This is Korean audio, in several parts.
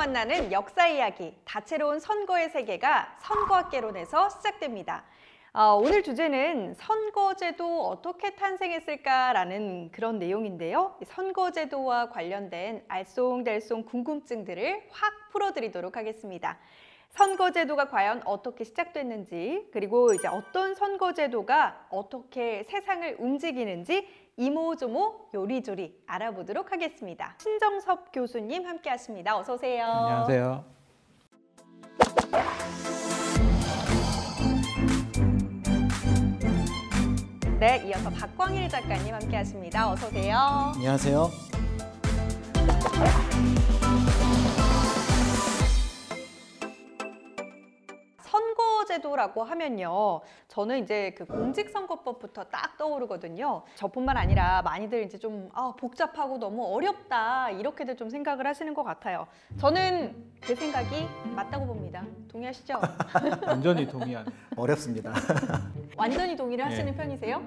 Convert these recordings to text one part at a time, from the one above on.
만나는 역사 이야기, 다채로운 선거의 세계가 선거학개론에서 시작됩니다. 오늘 주제는 선거제도 어떻게 탄생했을까라는 그런 내용인데요. 선거제도와 관련된 알쏭달쏭 궁금증들을 확 풀어드리도록 하겠습니다. 선거제도가 과연 어떻게 시작됐는지, 그리고 이제 어떤 선거제도가 어떻게 세상을 움직이는지 이모저모 요리조리 알아보도록 하겠습니다. 신정섭 교수님 함께 하십니다. 어서 오세요. 안녕하세요. 네, 이어서 박광일 작가님 함께 하십니다. 어서 오세요. 안녕하세요. 선거제도라고 하면요, 저는 이제 그 공직선거법부터 딱 떠오르거든요. 저뿐만 아니라 많이들 이제 좀 복잡하고 너무 어렵다 이렇게들 좀 생각을 하시는 것 같아요. 저는 제 생각이 맞다고 봅니다. 동의하시죠? 완전히 동의하는. 어렵습니다. 완전히 동의를 하시는 편이세요?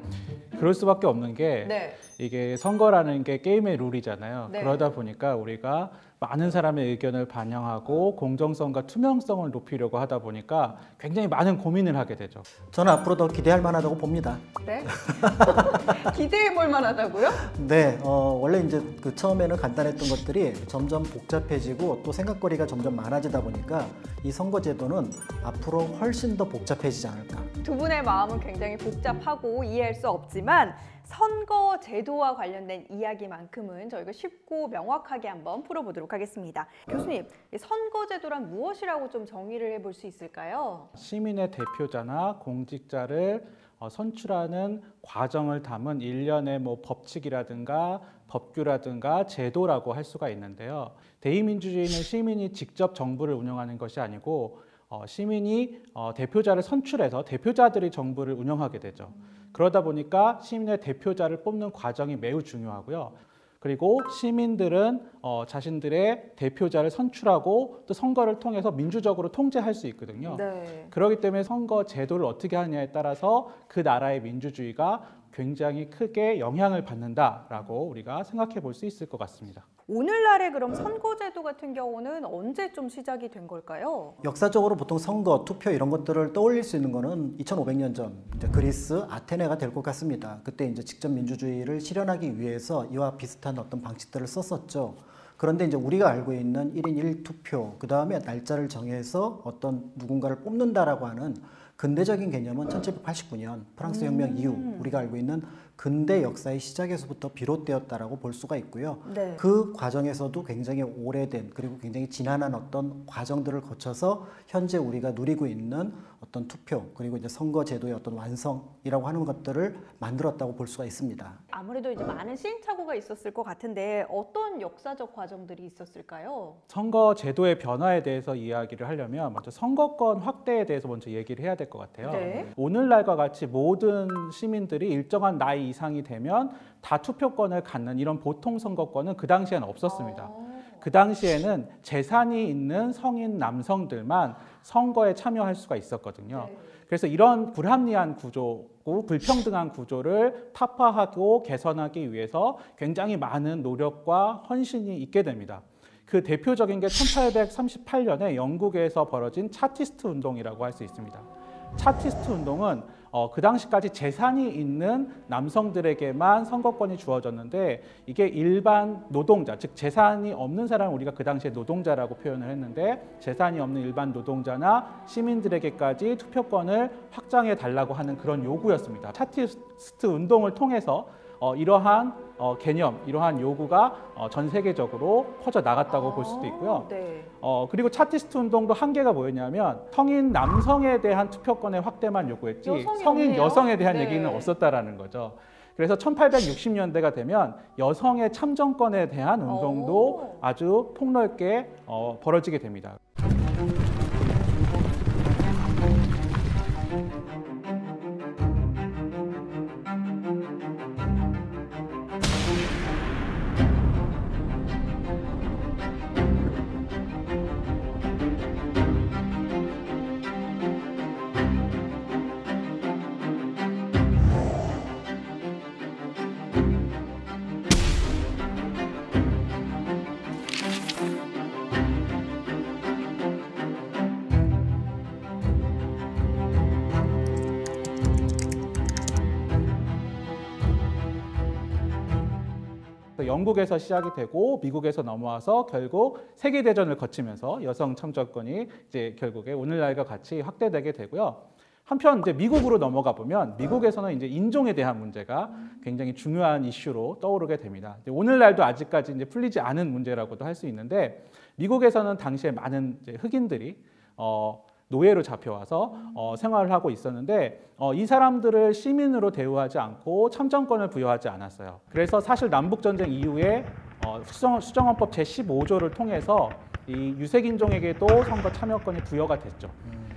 그럴 수밖에 없는 게 네. 이게 선거라는 게 게임의 룰이잖아요. 네. 그러다 보니까 우리가 많은 사람의 의견을 반영하고 공정성과 투명성을 높이려고 하다 보니까 굉장히 많은 고민을 하게 되죠. 저는 앞으로 더 기대할 만하다고 봅니다. 네? 기대해 볼 만하다고요? 네, 원래 이제 처음에는 간단했던 것들이 점점 복잡해지고 또 생각거리가 점점 많아지다 보니까 이 선거제도는 앞으로 훨씬 더 복잡해지지 않을까. 두 분의 마음은 굉장히 복잡하고 이해할 수 없지만 선거 제도와 관련된 이야기만큼은 저희가 쉽고 명확하게 한번 풀어보도록 하겠습니다. 교수님, 선거 제도란 무엇이라고 좀 정의를 해볼 수 있을까요? 시민의 대표자나 공직자를 선출하는 과정을 담은 일련의 법칙이라든가 법규라든가 제도라고 할 수가 있는데요. 대의민주주의는 시민이 직접 정부를 운영하는 것이 아니고 시민이 대표자를 선출해서 대표자들이 정부를 운영하게 되죠. 그러다 보니까 시민의 대표자를 뽑는 과정이 매우 중요하고요. 그리고 시민들은 자신들의 대표자를 선출하고 또 선거를 통해서 민주적으로 통제할 수 있거든요. 네. 그렇기 때문에 선거 제도를 어떻게 하느냐에 따라서 그 나라의 민주주의가 굉장히 크게 영향을 받는다라고 우리가 생각해 볼 수 있을 것 같습니다. 오늘날의 그럼 선거제도 같은 경우는 언제 좀 시작이 된 걸까요? 역사적으로 보통 선거, 투표 이런 것들을 떠올릴 수 있는 거는 2500년 전 이제 그리스 아테네가 될 것 같습니다. 그때 이제 직접 민주주의를 실현하기 위해서 이와 비슷한 어떤 방식들을 썼었죠. 그런데 이제 우리가 알고 있는 1인 1투표, 그 다음에 날짜를 정해서 어떤 누군가를 뽑는다라고 하는 근대적인 개념은 1789년 프랑스 혁명 이후 우리가 알고 있는 근대 역사의 시작에서부터 비롯되었다라고 볼 수가 있고요. 네. 그 과정에서도 굉장히 오래된 그리고 굉장히 지난한 어떤 과정들을 거쳐서 현재 우리가 누리고 있는 어떤 투표 그리고 이제 선거 제도의 어떤 완성이라고 하는 것들을 만들었다고 볼 수가 있습니다. 아무래도 이제 많은 시행착오가 있었을 것 같은데 어떤 역사적 과정들이 있었을까요? 선거 제도의 변화에 대해서 이야기를 하려면 먼저 선거권 확대에 대해서 먼저 얘기를 해야 될 것 같아요. 네. 오늘날과 같이 모든 시민들이 일정한 나이 이상이 되면 다 투표권을 갖는 이런 보통 선거권은 그 당시에는 없었습니다. 그 당시에는 재산이 있는 성인 남성들만 선거에 참여할 수가 있었거든요. 네. 그래서 이런 불합리한 구조고 불평등한 구조를 타파하고 개선하기 위해서 굉장히 많은 노력과 헌신이 있게 됩니다. 그 대표적인 게 1838년에 영국에서 벌어진 차티스트 운동이라고 할 수 있습니다. 차티스트 운동은 그 당시까지 재산이 있는 남성들에게만 선거권이 주어졌는데 이게 일반 노동자, 즉 재산이 없는 사람을 우리가 그 당시에 노동자라고 표현을 했는데 재산이 없는 일반 노동자나 시민들에게까지 투표권을 확장해 달라고 하는 그런 요구였습니다. 차티스트 운동을 통해서 이러한 개념, 이러한 요구가 전 세계적으로 퍼져 나갔다고 볼 수도 있고요. 네. 그리고 차티스트 운동도 한계가 뭐였냐면 성인 남성에 대한 투표권의 확대만 요구했지 성인 없네요. 여성에 대한 네. 얘기는 없었다라는 거죠. 그래서 1860년대가 되면 여성의 참정권에 대한 운동도 아주 폭넓게 벌어지게 됩니다. 영국에서 시작이 되고 미국에서 넘어와서 결국 세계대전을 거치면서 여성 참정권이 이제 결국에 오늘날과 같이 확대되게 되고요. 한편 이제 미국으로 넘어가 보면 미국에서는 이제 인종에 대한 문제가 굉장히 중요한 이슈로 떠오르게 됩니다. 오늘날도 아직까지 이제 풀리지 않은 문제라고도 할 수 있는데 미국에서는 당시에 많은 이제 흑인들이 노예로 잡혀와서 생활을 하고 있었는데 이 사람들을 시민으로 대우하지 않고 참정권을 부여하지 않았어요. 그래서 사실 남북전쟁 이후에 수정헌법 제15조를 통해서 이 유색인종에게도 선거 참여권이 부여가 됐죠.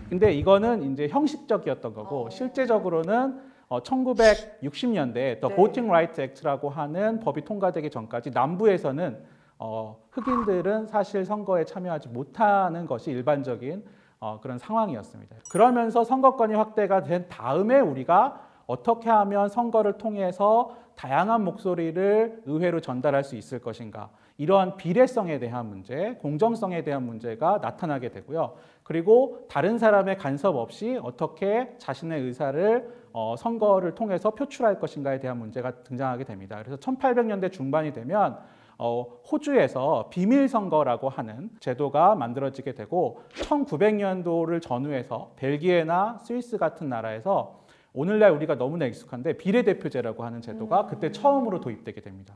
근데 이거는 이제 형식적이었던 거고 실제적으로는 1960년대 The Voting Rights Act라고 하는 법이 통과되기 전까지 남부에서는 흑인들은 사실 선거에 참여하지 못하는 것이 일반적인 그런 상황이었습니다. 그러면서 선거권이 확대가 된 다음에 우리가 어떻게 하면 선거를 통해서 다양한 목소리를 의회로 전달할 수 있을 것인가, 이러한 비례성에 대한 문제, 공정성에 대한 문제가 나타나게 되고요. 그리고 다른 사람의 간섭 없이 어떻게 자신의 의사를 선거를 통해서 표출할 것인가에 대한 문제가 등장하게 됩니다. 그래서 1800년대 중반이 되면 호주에서 비밀선거라고 하는 제도가 만들어지게 되고 1900년도를 전후해서 벨기에나 스위스 같은 나라에서 오늘날 우리가 너무나 익숙한데 비례대표제라고 하는 제도가 그때 처음으로 도입되게 됩니다.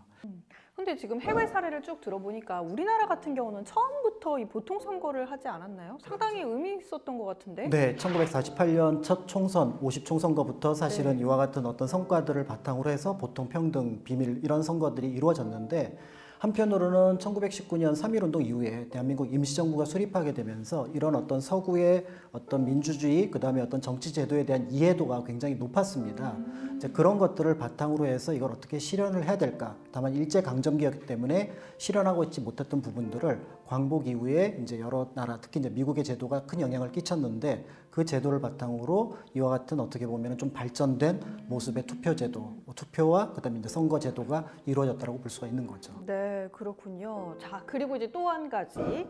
근데 지금 해외 사례를 쭉 들어보니까 우리나라 같은 경우는 처음부터 이 보통 선거를 하지 않았나요? 상당히 의미 있었던 것 같은데. 네, 1948년 첫 총선 50총선거부터 사실은 이와 같은 어떤 성과들을 바탕으로 해서 보통 평등, 비밀 이런 선거들이 이루어졌는데 한편으로는 1919년 3.1운동 이후에 대한민국 임시정부가 수립하게 되면서 이런 어떤 서구의 어떤 민주주의, 그 다음에 어떤 정치 제도에 대한 이해도가 굉장히 높았습니다. 이제 그런 것들을 바탕으로 해서 이걸 어떻게 실현을 해야 될까? 다만 일제강점기였기 때문에 실현하고 있지 못했던 부분들을 광복 이후에 이제 여러 나라, 특히 이제 미국의 제도가 큰 영향을 끼쳤는데 그 제도를 바탕으로 이와 같은 어떻게 보면 좀 발전된 모습의 투표제도, 투표와 그다음에 이제 선거제도가 이루어졌다고 볼 수가 있는 거죠. 네, 그렇군요. 자, 그리고 이제 또 한 가지.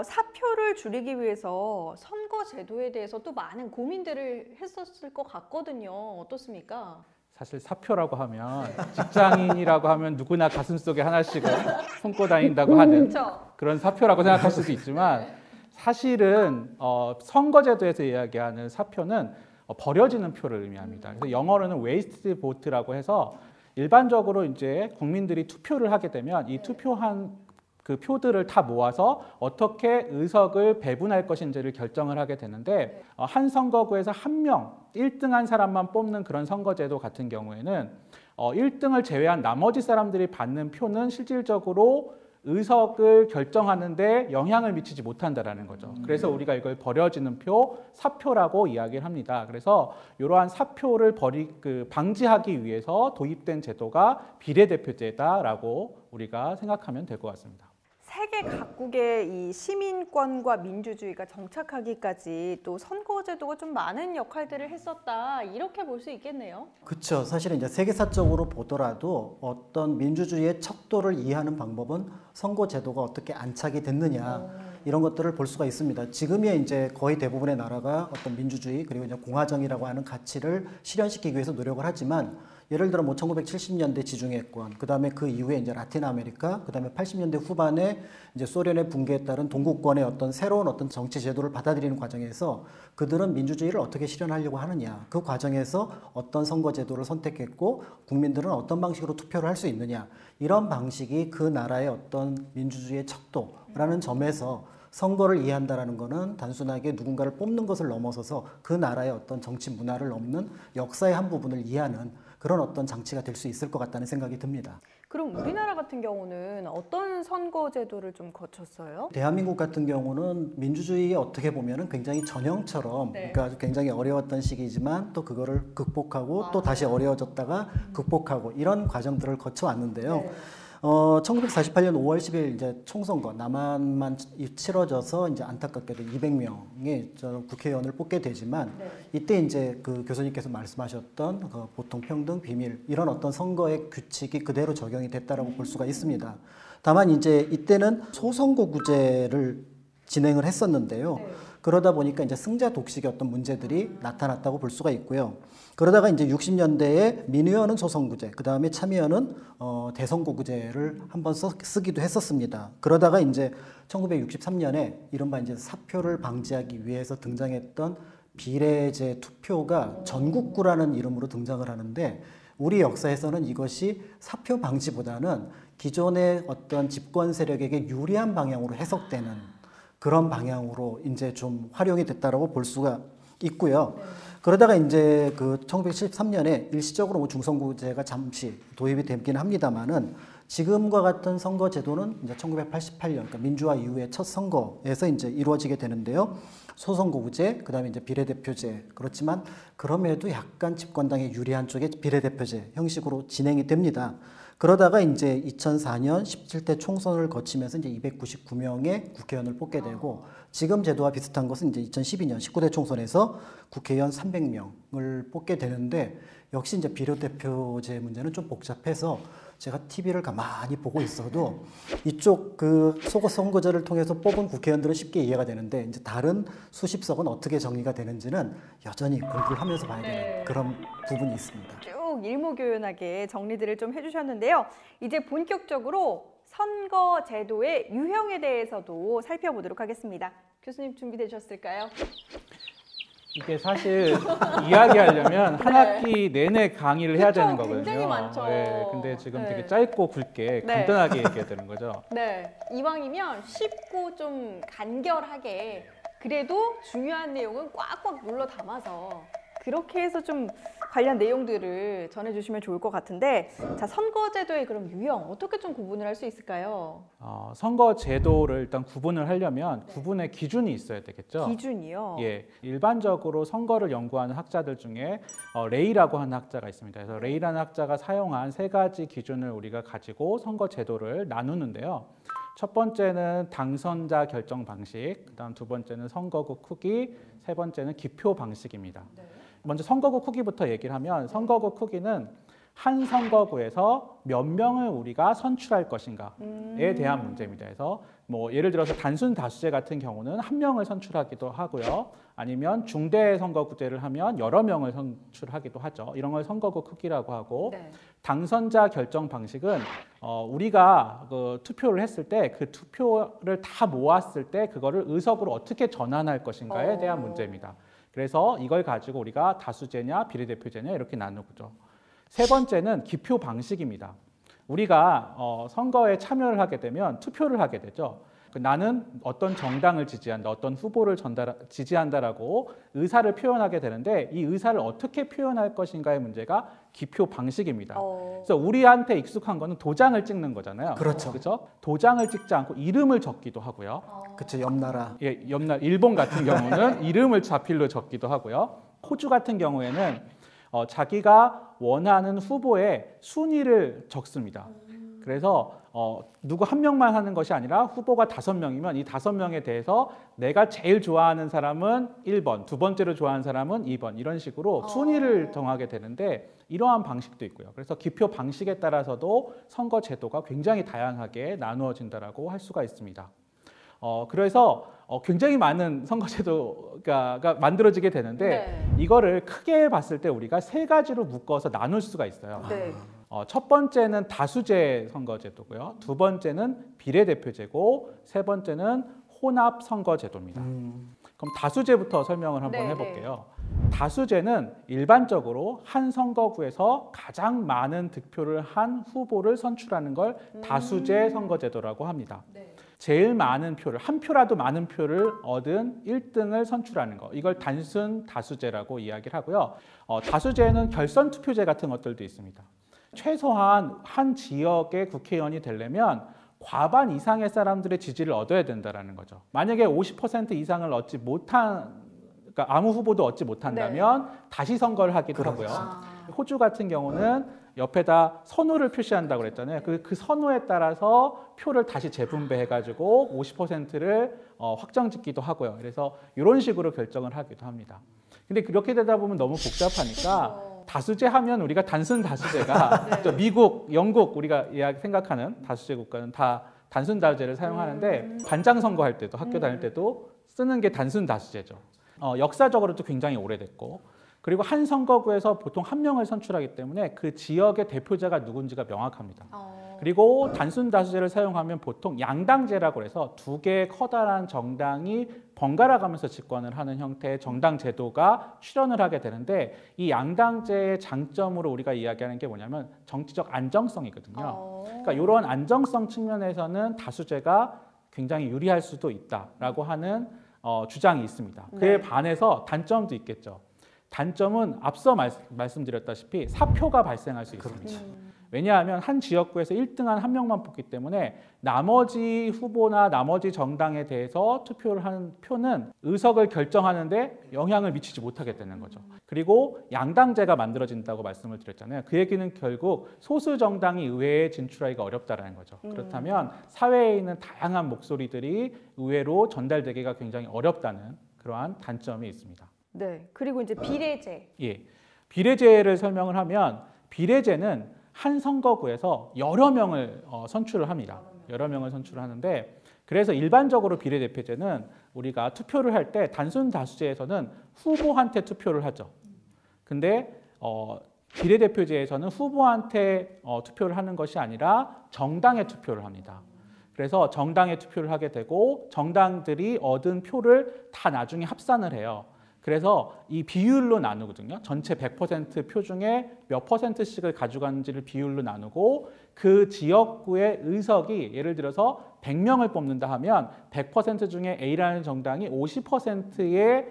사표를 줄이기 위해서 선거 제도에 대해서 또 많은 고민들을 했었을 것 같거든요. 어떻습니까? 사실 사표라고 하면 직장인이라고 하면 누구나 가슴속에 하나씩은 품고 다닌다고 하는 그런 사표라고 생각할 수도 있지만 사실은 선거제도에서 이야기하는 사표는 버려지는 표를 의미합니다. 그래서 영어로는 waste vote라고 해서 일반적으로 이제 국민들이 투표를 하게 되면 이 투표한 그 표들을 다 모아서 어떻게 의석을 배분할 것인지를 결정을 하게 되는데 한 선거구에서 한 명 1등한 사람만 뽑는 그런 선거제도 같은 경우에는 1등을 제외한 나머지 사람들이 받는 표는 실질적으로 의석을 결정하는데 영향을 미치지 못한다라는 거죠. 그래서 우리가 이걸 버려지는 표, 사표라고 이야기를 합니다. 그래서 이러한 사표를 방지하기 위해서 도입된 제도가 비례대표제다라고 우리가 생각하면 될 것 같습니다. 세계 각국의 이 시민권과 민주주의가 정착하기까지 또 선거제도가 좀 많은 역할들을 했었다, 이렇게 볼 수 있겠네요. 그렇죠. 사실은 이제 세계사적으로 보더라도 어떤 민주주의의 척도를 이해하는 방법은 선거제도가 어떻게 안착이 됐느냐 이런 것들을 볼 수가 있습니다. 지금의 이제 거의 대부분의 나라가 어떤 민주주의 그리고 이제 공화정이라고 하는 가치를 실현시키기 위해서 노력을 하지만 예를 들어 뭐 1970년대 지중해권, 그 다음에 그 이후에 이제 라틴 아메리카, 그 다음에 80년대 후반에 이제 소련의 붕괴에 따른 동구권의 어떤 새로운 어떤 정치 제도를 받아들이는 과정에서 그들은 민주주의를 어떻게 실현하려고 하느냐, 그 과정에서 어떤 선거 제도를 선택했고 국민들은 어떤 방식으로 투표를 할 수 있느냐, 이런 방식이 그 나라의 어떤 민주주의의 척도라는 점에서 선거를 이해한다라는 것은 단순하게 누군가를 뽑는 것을 넘어서서 그 나라의 어떤 정치 문화를 넘는 역사의 한 부분을 이해하는 그런 어떤 장치가 될 수 있을 것 같다는 생각이 듭니다. 그럼 우리나라 같은 경우는 어떤 선거 제도를 좀 거쳤어요? 대한민국 같은 경우는 민주주의에 어떻게 보면은 굉장히 전형처럼 그러니까 굉장히 어려웠던 시기지만 또 그거를 극복하고 또 다시 어려워졌다가 극복하고 이런 과정들을 거쳐왔는데요. 1948년 5월 10일 이제 총선거 남한만 치러져서 이제 안타깝게도 200명의 국회의원을 뽑게 되지만 이때 이제 그 교수님께서 말씀하셨던 그 보통 평등 비밀 이런 어떤 선거의 규칙이 그대로 적용이 됐다라고 볼 수가 있습니다. 다만 이제 이때는 소선거구제를 진행을 했었는데요. 그러다 보니까 이제 승자 독식의 어떤 문제들이 나타났다고 볼 수가 있고요. 그러다가 이제 60년대에 민의원은 소선구제, 그 다음에 참의원은 대선거구제를 한번 쓰기도 했었습니다. 그러다가 이제 1963년에 이른바 이제 사표를 방지하기 위해서 등장했던 비례제 투표가 전국구라는 이름으로 등장을 하는데, 우리 역사에서는 이것이 사표 방지보다는 기존의 어떤 집권 세력에게 유리한 방향으로 해석되는 그런 방향으로 이제 좀 활용이 됐다라고 볼 수가 있고요. 그러다가 이제 그 1973년에 일시적으로 뭐 중선구제가 잠시 도입이 되긴 합니다만은, 지금과 같은 선거 제도는 이제 1988년, 그러니까 민주화 이후의 첫 선거에서 이제 이루어지게 되는데요. 소선거구제, 그다음에 이제 비례대표제. 그렇지만 그럼에도 약간 집권당에 유리한 쪽의 비례대표제 형식으로 진행이 됩니다. 그러다가 이제 2004년 17대 총선을 거치면서 이제 299명의 국회의원을 뽑게 되고, 지금 제도와 비슷한 것은 이제 2012년 19대 총선에서 국회의원 300명을 뽑게 되는데, 역시 이제 비례대표제 문제는 좀 복잡해서 제가 TV를 가만히 보고 있어도 이쪽 그 선거제를 통해서 뽑은 국회의원들은 쉽게 이해가 되는데, 이제 다른 수십 석은 어떻게 정리가 되는지는 여전히 공부를 하면서 봐야 되는 그런 부분이 있습니다. 쭉 일목요연하게 정리들을 좀 해주셨는데요. 이제 본격적으로 선거 제도의 유형에 대해서도 살펴보도록 하겠습니다. 교수님 준비되셨을까요? 이게 사실 이야기하려면 한 학기 내내 강의를 해야 되는 거거든요. 굉장히 많죠. 네, 근데 지금 네. 되게 짧고 굵게 간단하게 얘기해야 되는 거죠. 네, 이왕이면 쉽고 좀 간결하게, 그래도 중요한 내용은 꽉꽉 눌러 담아서 그렇게 해서 좀 관련 내용들을 전해주시면 좋을 것 같은데, 자, 선거제도의 그럼 유형 어떻게 좀 구분을 할 수 있을까요? 선거 제도를 일단 구분을 하려면 구분의 기준이 있어야 되겠죠. 기준이요? 예, 일반적으로 선거를 연구하는 학자들 중에 레이라고 하는 학자가 있습니다. 그래서 레이라는 학자가 사용한 세 가지 기준을 우리가 가지고 선거 제도를 나누는데요. 첫 번째는 당선자 결정 방식, 그다음 두 번째는 선거구 크기, 세 번째는 기표 방식입니다. 먼저 선거구 크기부터 얘기를 하면, 선거구 크기는 한 선거구에서 몇 명을 우리가 선출할 것인가에 대한 문제입니다. 그래서 뭐 예를 들어서 단순 다수제 같은 경우는 한 명을 선출하기도 하고요. 아니면 중대 선거구제를 하면 여러 명을 선출하기도 하죠. 이런 걸 선거구 크기라고 하고, 네. 당선자 결정 방식은 우리가 그 투표를 했을 때 그 투표를 다 모았을 때 그거를 의석으로 어떻게 전환할 것인가에 대한 문제입니다. 그래서 이걸 가지고 우리가 다수제냐 비례대표제냐 이렇게 나누죠. 세 번째는 기표 방식입니다. 우리가 선거에 참여를 하게 되면 투표를 하게 되죠. 나는 어떤 정당을 지지한다, 어떤 후보를 지지한다라고 의사를 표현하게 되는데, 이 의사를 어떻게 표현할 것인가의 문제가 기표 방식입니다. 그래서 우리한테 익숙한 거는 도장을 찍는 거잖아요. 그렇죠. 그렇죠? 도장을 찍지 않고 이름을 적기도 하고요. 그렇죠. 옆나라. 예, 옆나라 일본 같은 경우는 이름을 자필로 적기도 하고요. 호주 같은 경우에는 자기가 원하는 후보의 순위를 적습니다. 그래서 누구 한 명만 하는 것이 아니라 후보가 5명이면 이 5명에 대해서 내가 제일 좋아하는 사람은 1번, 두 번째로 좋아하는 사람은 2번, 이런 식으로 순위를 정하게 되는데, 이러한 방식도 있고요. 그래서 기표 방식에 따라서도 선거 제도가 굉장히 다양하게 나누어진다라고 할 수가 있습니다. 그래서 굉장히 많은 선거제도가 만들어지게 되는데, 이거를 크게 봤을 때 우리가 세 가지로 묶어서 나눌 수가 있어요. 네. 첫 번째는 다수제 선거제도고요. 두 번째는 비례대표제고, 세 번째는 혼합 선거제도입니다. 그럼 다수제부터 설명을 한번 해볼게요. 다수제는 일반적으로 한 선거구에서 가장 많은 득표를 한 후보를 선출하는 걸 다수제 선거제도라고 합니다. 제일 많은 표를, 한 표라도 많은 표를 얻은 1등을 선출하는 거, 이걸 단순 다수제라고 이야기를 하고요. 다수제는 결선 투표제 같은 것들도 있습니다. 최소한 한 지역의 국회의원이 되려면 과반 이상의 사람들의 지지를 얻어야 된다는 거죠. 만약에 50% 이상을 얻지 못한, 그러니까 아무 후보도 얻지 못한다면 다시 선거를 하기도 하고요. 호주 같은 경우는 옆에다 선호를 표시한다고 그랬잖아요. 그 선호에 따라서 표를 다시 재분배해가지고 50%를 확정짓기도 하고요. 그래서 이런 식으로 결정을 하기도 합니다. 근데 그렇게 되다 보면 너무 복잡하니까 다수제 하면 우리가 단순 다수제가 미국, 영국 우리가 생각하는 다수제 국가는 다 단순 다수제를 사용하는데, 반장 선거할 때도 학교 다닐 때도 쓰는 게 단순 다수제죠. 역사적으로도 굉장히 오래됐고, 그리고 한 선거구에서 보통 한 명을 선출하기 때문에 그 지역의 대표자가 누군지가 명확합니다. 그리고 단순 다수제를 사용하면 보통 양당제라고 해서 두 개의 커다란 정당이 번갈아 가면서 집권을 하는 형태의 정당 제도가 출현을 하게 되는데, 이 양당제의 장점으로 우리가 이야기하는 게 뭐냐면 정치적 안정성이거든요. 그러니까 이런 안정성 측면에서는 다수제가 굉장히 유리할 수도 있다라고 하는 주장이 있습니다. 그에 반해서 단점도 있겠죠. 단점은 앞서 말씀드렸다시피 사표가 발생할 수 있습니다. 왜냐하면 한 지역구에서 1등한 한 명만 뽑기 때문에 나머지 후보나 나머지 정당에 대해서 투표를 하는 표는 의석을 결정하는데 영향을 미치지 못하게 되는 거죠. 그리고 양당제가 만들어진다고 말씀을 드렸잖아요. 그 얘기는 결국 소수 정당이 의회에 진출하기가 어렵다는 거죠. 그렇다면 사회에 있는 다양한 목소리들이 의회로 전달되기가 굉장히 어렵다는 그러한 단점이 있습니다. 네, 그리고 이제 비례제. 예, 비례제를 설명을 하면 비례제는 한 선거구에서 여러 명을 선출을 합니다. 여러 명을 선출하는데, 그래서 일반적으로 비례대표제는 우리가 투표를 할 때 단순 다수제에서는 후보한테 투표를 하죠. 근데 비례대표제에서는 후보한테 투표를 하는 것이 아니라 정당에 투표를 합니다. 그래서 정당에 투표를 하게 되고 정당들이 얻은 표를 다 나중에 합산을 해요. 그래서 이 비율로 나누거든요. 전체 100%표 중에 몇 %씩을 가져가는지를 비율로 나누고, 그 지역구의 의석이 예를 들어서 100명을 뽑는다 하면 100% 중에 A라는 정당이 50%의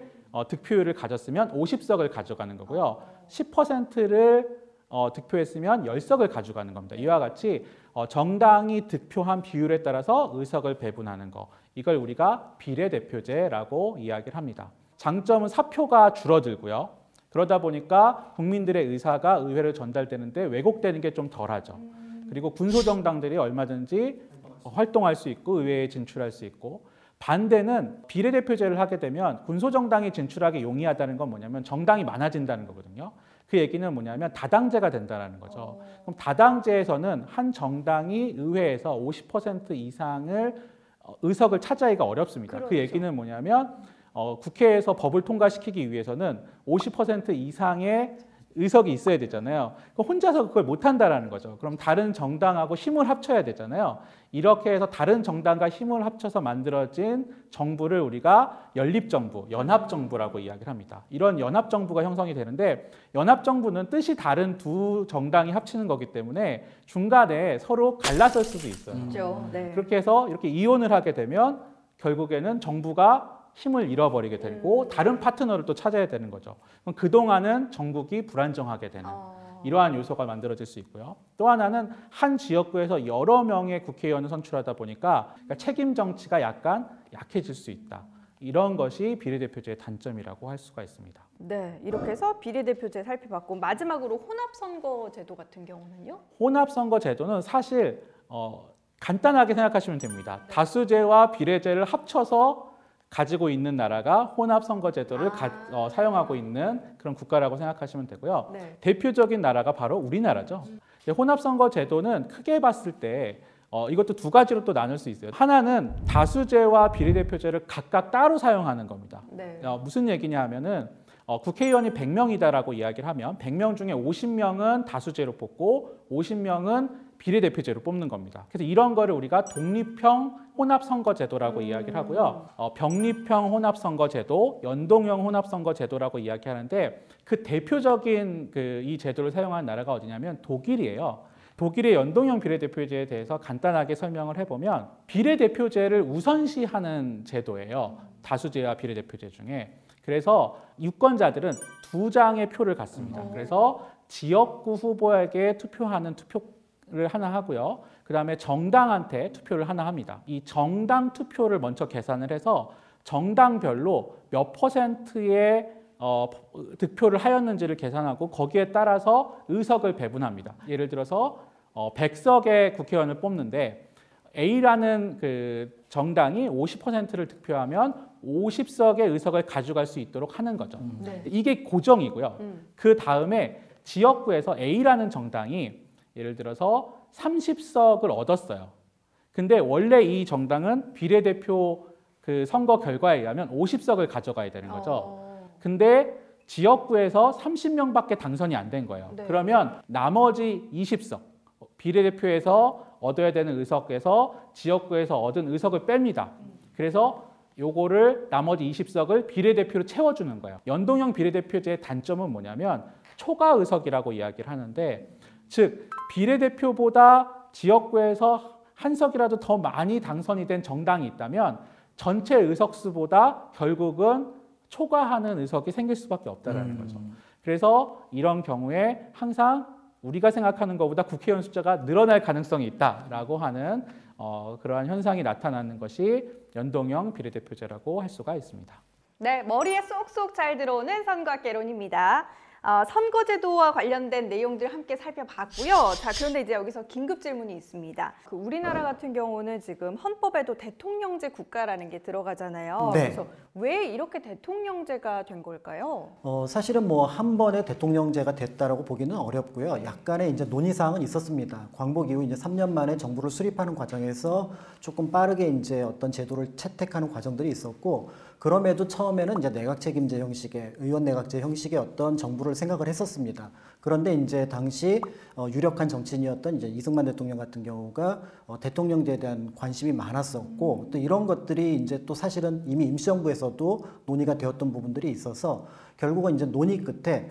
득표율을 가졌으면 50석을 가져가는 거고요. 10%를 득표했으면 10석을 가져가는 겁니다. 이와 같이 정당이 득표한 비율에 따라서 의석을 배분하는 거, 이걸 우리가 비례대표제라고 이야기를 합니다. 장점은 사표가 줄어들고요. 그러다 보니까 국민들의 의사가 의회로 전달되는데 왜곡되는 게 좀 덜하죠. 그리고 군소정당들이 얼마든지 활동할 수 있고 의회에 진출할 수 있고, 반대는 비례대표제를 하게 되면 군소정당이 진출하기 용이하다는 건 뭐냐면 정당이 많아진다는 거거든요. 그 얘기는 뭐냐면 다당제가 된다는 거죠. 그럼 다당제에서는 한 정당이 의회에서 50% 이상을 의석을 차지하기가 어렵습니다. 그렇죠. 그 얘기는 뭐냐면 국회에서 법을 통과시키기 위해서는 50% 이상의 의석이 있어야 되잖아요. 혼자서 그걸 못한다는 거죠. 그럼 다른 정당하고 힘을 합쳐야 되잖아요. 이렇게 해서 다른 정당과 힘을 합쳐서 만들어진 정부를 우리가 연립정부, 연합정부라고 이야기를 합니다. 이런 연합정부가 형성이 되는데, 연합정부는 뜻이 다른 두 정당이 합치는 거기 때문에 중간에 서로 갈라설 수도 있어요. 그렇죠. 네. 그렇게 해서 이렇게 이혼을 하게 되면 결국에는 정부가 힘을 잃어버리게 되고 다른 파트너를 또 찾아야 되는 거죠. 그럼 그동안은 전국이 불안정하게 되는 이러한 요소가 만들어질 수 있고요. 또 하나는 한 지역구에서 여러 명의 국회의원을 선출하다 보니까 책임 정치가 약간 약해질 수 있다. 이런 것이 비례대표제의 단점이라고 할 수가 있습니다. 네, 이렇게 해서 비례대표제 살펴봤고, 마지막으로 혼합선거제도 같은 경우는요? 혼합선거제도는 사실 간단하게 생각하시면 됩니다. 다수제와 비례제를 합쳐서 가지고 있는 나라가 혼합선거제도를 사용하고 있는 그런 국가라고 생각하시면 되고요. 네. 대표적인 나라가 바로 우리나라죠. 혼합선거제도는 크게 봤을 때 이것도 두 가지로 또 나눌 수 있어요. 하나는 다수제와 비례대표제를 각각 따로 사용하는 겁니다. 네. 무슨 얘기냐 하면은 국회의원이 100명이다라고 이야기를 하면 100명 중에 50명은 다수제로 뽑고 50명은 비례대표제로 뽑는 겁니다. 그래서 이런 거를 우리가 독립형 혼합선거제도라고 이야기를 하고요. 병립형 혼합선거제도, 연동형 혼합선거제도라고 이야기하는데, 그 대표적인 이 제도를 사용하는 나라가 어디냐면 독일이에요. 독일의 연동형 비례대표제에 대해서 간단하게 설명을 해보면, 비례대표제를 우선시하는 제도예요. 다수제와 비례대표제 중에. 그래서 유권자들은 두 장의 표를 갖습니다. 그래서 지역구 후보에게 투표하는 투표를 하나 하고요. 그 다음에 정당한테 투표를 하나 합니다. 이 정당 투표를 먼저 계산을 해서 정당별로 몇 %의 득표를 하였는지를 계산하고 거기에 따라서 의석을 배분합니다. 예를 들어서 100석의 국회의원을 뽑는데 A라는 그 정당이 50%를 득표하면 50석의 의석을 가져갈 수 있도록 하는 거죠. 네. 이게 고정이고요. 그 다음에 지역구에서 A라는 정당이 예를 들어서 30석을 얻었어요. 근데 원래 이 정당은 비례대표 그 선거 결과에 의하면 50석을 가져가야 되는 거죠. 근데 지역구에서 30명밖에 당선이 안 된 거예요. 네. 그러면 나머지 20석, 비례대표에서 얻어야 되는 의석에서 지역구에서 얻은 의석을 뺍니다. 그래서 요거를 나머지 20석을 비례대표로 채워주는 거예요. 연동형 비례대표제의 단점은 뭐냐면 초과 의석이라고 이야기를 하는데, 즉 비례대표보다 지역구에서 한 석이라도 더 많이 당선이 된 정당이 있다면 전체 의석수보다 결국은 초과하는 의석이 생길 수밖에 없다는 거죠. 그래서 이런 경우에 항상 우리가 생각하는 것보다 국회의원 숫자가 늘어날 가능성이 있다라고 하는 그러한 현상이 나타나는 것이 연동형 비례대표제라고 할 수가 있습니다. 네, 머리에 쏙쏙 잘 들어오는 선거개론입니다. 선거제도와 관련된 내용들 함께 살펴봤고요. 자, 그런데 이제 여기서 긴급 질문이 있습니다. 우리나라 같은 경우는 지금 헌법에도 대통령제 국가라는 게 들어가잖아요. 네. 그래서 왜 이렇게 대통령제가 된 걸까요? 사실은 뭐 한 번에 대통령제가 됐다라고 보기는 어렵고요. 약간의 이제 논의사항은 있었습니다. 광복 이후 이제 3년 만에 정부를 수립하는 과정에서 조금 빠르게 이제 어떤 제도를 채택하는 과정들이 있었고, 그럼에도 처음에는 이제 내각 책임제 형식의 의원 내각제 형식의 어떤 정부를 생각을 했었습니다. 그런데 이제 당시 유력한 정치인이었던 이제 이승만 대통령 같은 경우가 대통령제에 대한 관심이 많았었고, 또 이런 것들이 이제 또 사실은 이미 임시정부에서도 논의가 되었던 부분들이 있어서 결국은 이제 논의 끝에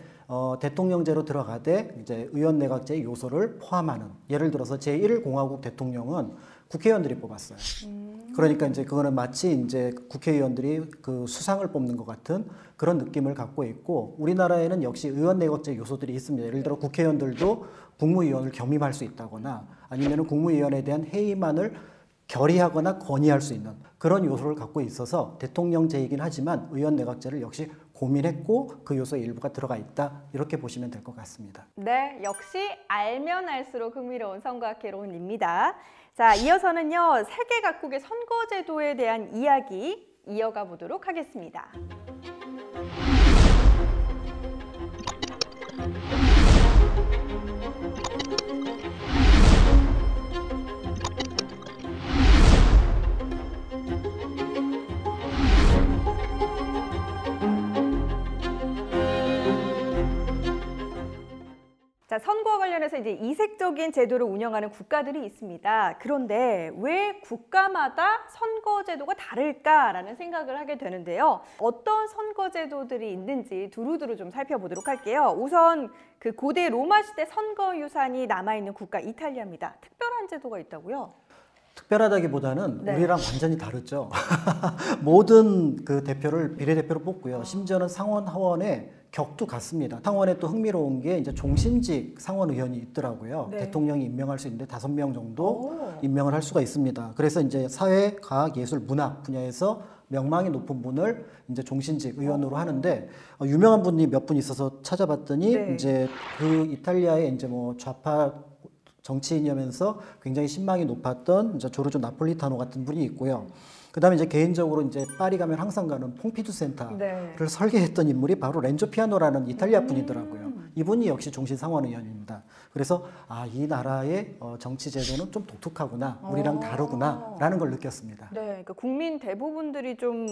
대통령제로 들어가되 이제 의원 내각제의 요소를 포함하는, 예를 들어서 제1공화국 대통령은 국회의원들이 뽑았어요. 그러니까 이제 그거는 마치 이제 국회의원들이 그 수상을 뽑는 것 같은 그런 느낌을 갖고 있고, 우리나라에는 역시 의원 내각제 요소들이 있습니다. 예를 들어 국회의원들도 국무위원을 겸임할 수 있다거나 아니면 국무위원에 대한 회의만을 결의하거나 건의할 수 있는 그런 요소를 갖고 있어서 대통령제이긴 하지만 의원 내각제를 역시 고민했고 그 요소의 일부가 들어가 있다, 이렇게 보시면 될 것 같습니다. 네, 역시 알면 알수록 흥미로운 선거학 개론입니다. 자, 이어서는요, 세계 각국의 선거제도에 대한 이야기 이어가 보도록 하겠습니다. 자, 선거와 관련해서 이제 이색적인 제도를 운영하는 국가들이 있습니다. 그런데 왜 국가마다 선거제도가 다를까라는 생각을 하게 되는데요. 어떤 선거제도들이 있는지 두루두루 좀 살펴보도록 할게요. 우선 그 고대 로마 시대 선거 유산이 남아있는 국가 이탈리아입니다. 특별한 제도가 있다고요? 특별하다기보다는 네. 우리랑 완전히 다르죠. 모든 그 대표를 비례대표로 뽑고요. 심지어는 상원 하원에 격도 같습니다. 상원에 또 흥미로운 게 이제 종신직 상원 의원이 있더라고요. 네. 대통령이 임명할 수 있는데 5명 정도 오. 임명을 할 수가 있습니다. 그래서 이제 사회, 과학, 예술, 문학 분야에서 명망이 높은 분을 이제 종신직 의원으로 하는데, 유명한 분이 몇 분 있어서 찾아봤더니 네. 이제 그 이탈리아의 이제 뭐 좌파 정치인이면서 굉장히 신망이 높았던 이제 조르조 나폴리타노 같은 분이 있고요. 그다음에 이제 개인적으로 이제 파리 가면 항상 가는 퐁피두 센터를 네. 설계했던 인물이 바로 렌조 피아노라는 이탈리아 분이더라고요. 이분이 역시 종신 상원 의원입니다. 그래서 이 나라의 정치 제도는 좀 독특하구나, 우리랑 다르구나라는 걸 느꼈습니다. 네, 그러니까 국민 대부분들이 좀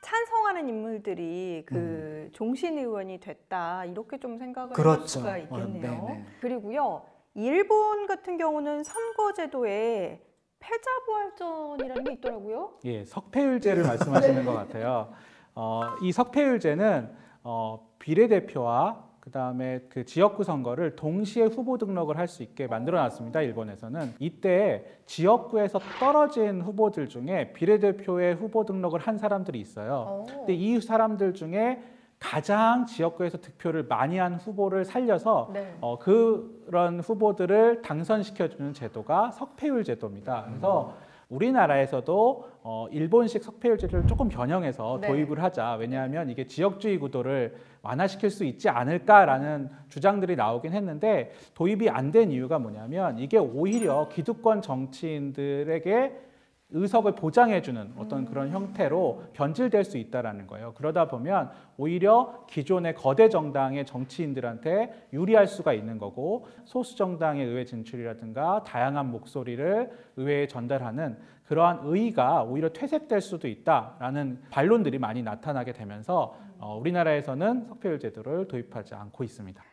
찬성하는 인물들이 그 종신 의원이 됐다, 이렇게 좀 생각을 할 그렇죠. 수가 있겠네요. 네네. 그리고요, 일본 같은 경우는 선거제도에 패자부활전이라는 게 있더라고요. 예, 석패율제를 말씀하시는 것 같아요. 이 석패율제는 비례대표와 그다음에 그 지역구 선거를 동시에 후보 등록을 할 수 있게 만들어놨습니다. 일본에서는 이때 지역구에서 떨어진 후보들 중에 비례대표에 후보 등록을 한 사람들이 있어요. 근데 이 사람들 중에 가장 지역구에서 득표를 많이 한 후보를 살려서 네. 그런 후보들을 당선시켜주는 제도가 석패율 제도입니다. 그래서 우리나라에서도 일본식 석패율 제도를 조금 변형해서 네. 도입을 하자. 왜냐하면 이게 지역주의 구도를 완화시킬 수 있지 않을까라는 주장들이 나오긴 했는데, 도입이 안 된 이유가 뭐냐면 이게 오히려 기득권 정치인들에게 의석을 보장해주는 어떤 그런 형태로 변질될 수 있다는 거예요. 그러다 보면 오히려 기존의 거대 정당의 정치인들한테 유리할 수가 있는 거고 소수 정당의 의회 진출이라든가 다양한 목소리를 의회에 전달하는 그러한 의의가 오히려 퇴색될 수도 있다라는 반론들이 많이 나타나게 되면서 우리나라에서는 석패율 제도를 도입하지 않고 있습니다.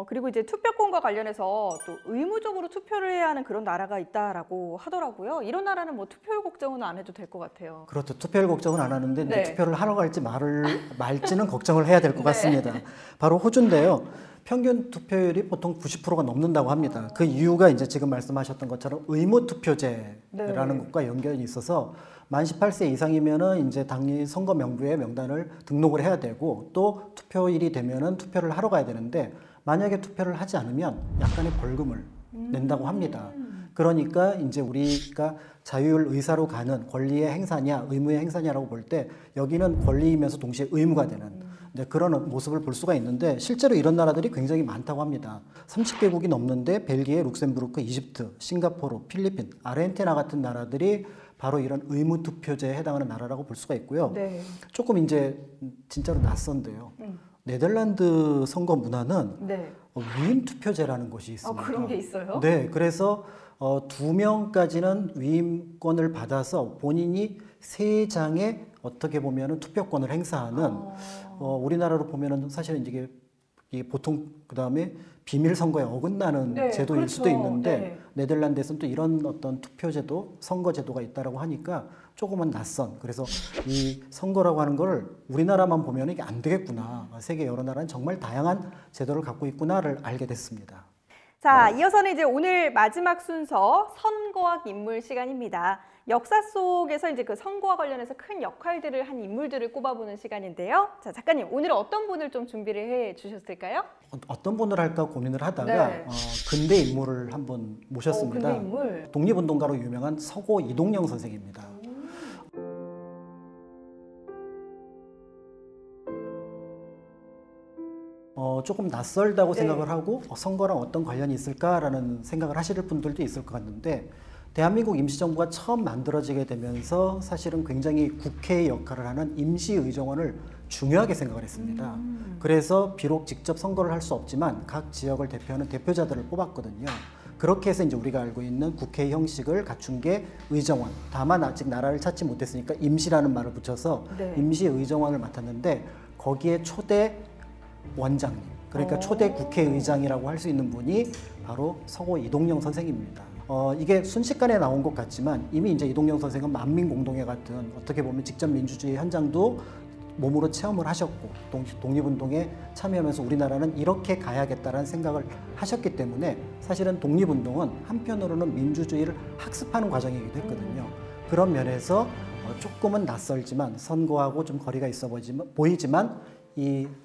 그리고 이제 투표권과 관련해서 또 의무적으로 투표를 해야 하는 그런 나라가 있다라고 하더라고요. 이런 나라는 뭐 투표율 걱정은 안 해도 될 것 같아요. 그렇죠. 투표율 걱정은 안 하는데 이제 네. 투표를 하러 갈지 말지는 걱정을 해야 될 것 네. 같습니다. 바로 호주인데요. 평균 투표율이 보통 90%가 넘는다고 합니다. 그 이유가 이제 지금 말씀하셨던 것처럼 의무 투표제라는 네. 것과 연결이 있어서 만 18세 이상이면은 이제 당연히 선거 명부에 명단을 등록을 해야 되고 또 투표일이 되면은 투표를 하러 가야 되는데 만약에 투표를 하지 않으면 약간의 벌금을 낸다고 합니다. 그러니까 이제 우리가 자율 의사로 가는 권리의 행사냐 의무의 행사냐라고 볼 때 여기는 권리이면서 동시에 의무가 되는 그런 모습을 볼 수가 있는데 실제로 이런 나라들이 굉장히 많다고 합니다. 30개국이 넘는데 벨기에, 룩셈부르크, 이집트, 싱가포르, 필리핀, 아르헨티나 같은 나라들이 바로 이런 의무 투표제에 해당하는 나라라고 볼 수가 있고요. 네. 조금 이제 진짜로 낯선데요. 네덜란드 선거 문화는 네. 위임 투표제라는 것이 있습니다. 그런 게 있어요? 네, 그래서 2명까지는 위임권을 받아서 본인이 3장의 어떻게 보면은 투표권을 행사하는 우리나라로 보면은 사실은 이게 보통 그다음에 비밀 선거에 어긋나는 네, 제도일 그렇죠. 수도 있는데 네. 네덜란드에서는 또 이런 어떤 투표제도, 선거제도가 있다라고 하니까 조금은 낯선. 그래서 이 선거라고 하는 걸 우리나라만 보면 이게 안 되겠구나. 세계 여러 나라는 정말 다양한 제도를 갖고 있구나를 알게 됐습니다. 자, 이어서는 이제 오늘 마지막 순서 선거학 인물 시간입니다. 역사 속에서 이제 그 선거와 관련해서 큰 역할들을 한 인물들을 꼽아보는 시간인데요. 자, 작가님, 오늘은 어떤 분을 좀 준비를 해 주셨을까요? 어떤 분을 할까 고민을 하다가 네. 근대 인물을 한번 모셨습니다. 근대 인물. 독립운동가로 유명한 서고 이동영 선생입니다. 조금 낯설다고 네. 생각을 하고 선거랑 어떤 관련이 있을까라는 생각을 하실 분들도 있을 것 같는데 대한민국 임시정부가 처음 만들어지게 되면서 사실은 굉장히 국회의 역할을 하는 임시의정원을 중요하게 생각을 했습니다. 그래서 비록 직접 선거를 할 수 없지만 각 지역을 대표하는 대표자들을 뽑았거든요. 그렇게 해서 이제 우리가 알고 있는 국회 형식을 갖춘 게 의정원. 다만 아직 나라를 찾지 못했으니까 임시라는 말을 붙여서 네. 임시의정원을 맡았는데 거기에 초대 원장님, 그러니까 초대 국회의장이라고 할 수 있는 분이 바로 서고 이동영 선생입니다. 이게 순식간에 나온 것 같지만 이미 이제 이동영 선생은 만민공동회 같은 어떻게 보면 직접 민주주의 현장도 몸으로 체험을 하셨고 독립운동에 참여하면서 우리나라는 이렇게 가야겠다라는 생각을 하셨기 때문에 사실은 독립운동은 한편으로는 민주주의를 학습하는 과정이기도 했거든요. 그런 면에서 조금은 낯설지만 선거하고 좀 거리가 있어 보이지만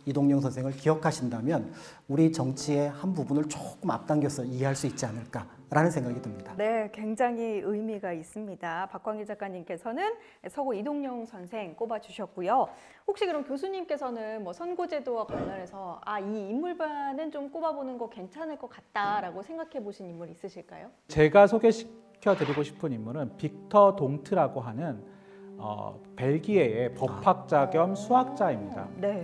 이동영 선생을 기억하신다면 우리 정치의 한 부분을 조금 앞당겨서 이해할 수 있지 않을까라는 생각이 듭니다. 네, 굉장히 의미가 있습니다. 박광희 작가님께서는 서고 이동영 선생 꼽아주셨고요. 혹시 그럼 교수님께서는 뭐 선거제도와 관련해서 이 인물반은 좀 꼽아보는 거 괜찮을 것 같다라고 생각해 보신 인물 있으실까요? 제가 소개시켜드리고 싶은 인물은 빅터 동트라고 하는 벨기에의 법학자 겸 수학자입니다. 네.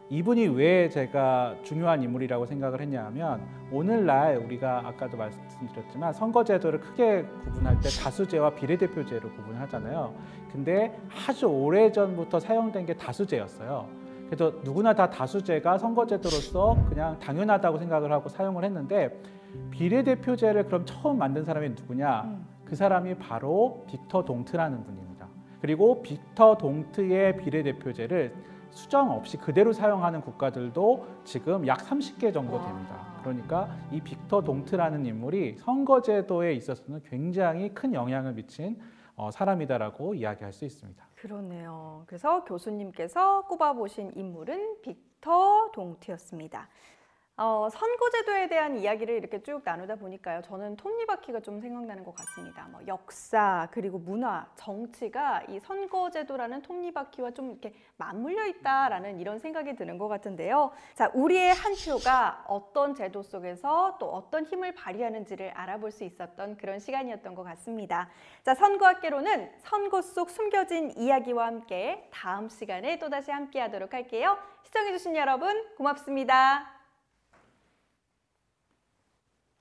이분이 왜 제가 중요한 인물이라고 생각을 했냐면 오늘날 우리가 아까도 말씀드렸지만 선거제도를 크게 구분할 때 다수제와 비례대표제로 구분하잖아요. 근데 아주 오래전부터 사용된 게 다수제였어요. 그래서 누구나 다 다수제가 선거제도로서 그냥 당연하다고 생각을 하고 사용을 했는데 비례대표제를 그럼 처음 만든 사람이 누구냐? 그 사람이 바로 빅터 동트라는 분입니다. 그리고 빅터 동트의 비례대표제를 수정 없이 그대로 사용하는 국가들도 지금 약 30개 정도 됩니다. 그러니까 이 빅터 동트라는 인물이 선거제도에 있어서는 굉장히 큰 영향을 미친 사람이다라고 이야기할 수 있습니다. 그러네요. 그래서 교수님께서 꼽아보신 인물은 빅터 동트였습니다. 선거제도에 대한 이야기를 이렇게 쭉 나누다 보니까요. 저는 톱니바퀴가 좀 생각나는 것 같습니다. 뭐 역사, 그리고 문화, 정치가 이 선거제도라는 톱니바퀴와 좀 이렇게 맞물려 있다라는 이런 생각이 드는 것 같은데요. 자, 우리의 한 표가 어떤 제도 속에서 또 어떤 힘을 발휘하는지를 알아볼 수 있었던 그런 시간이었던 것 같습니다. 자, 선거학개론은 선거 속 숨겨진 이야기와 함께 다음 시간에 또다시 함께 하도록 할게요. 시청해주신 여러분 고맙습니다.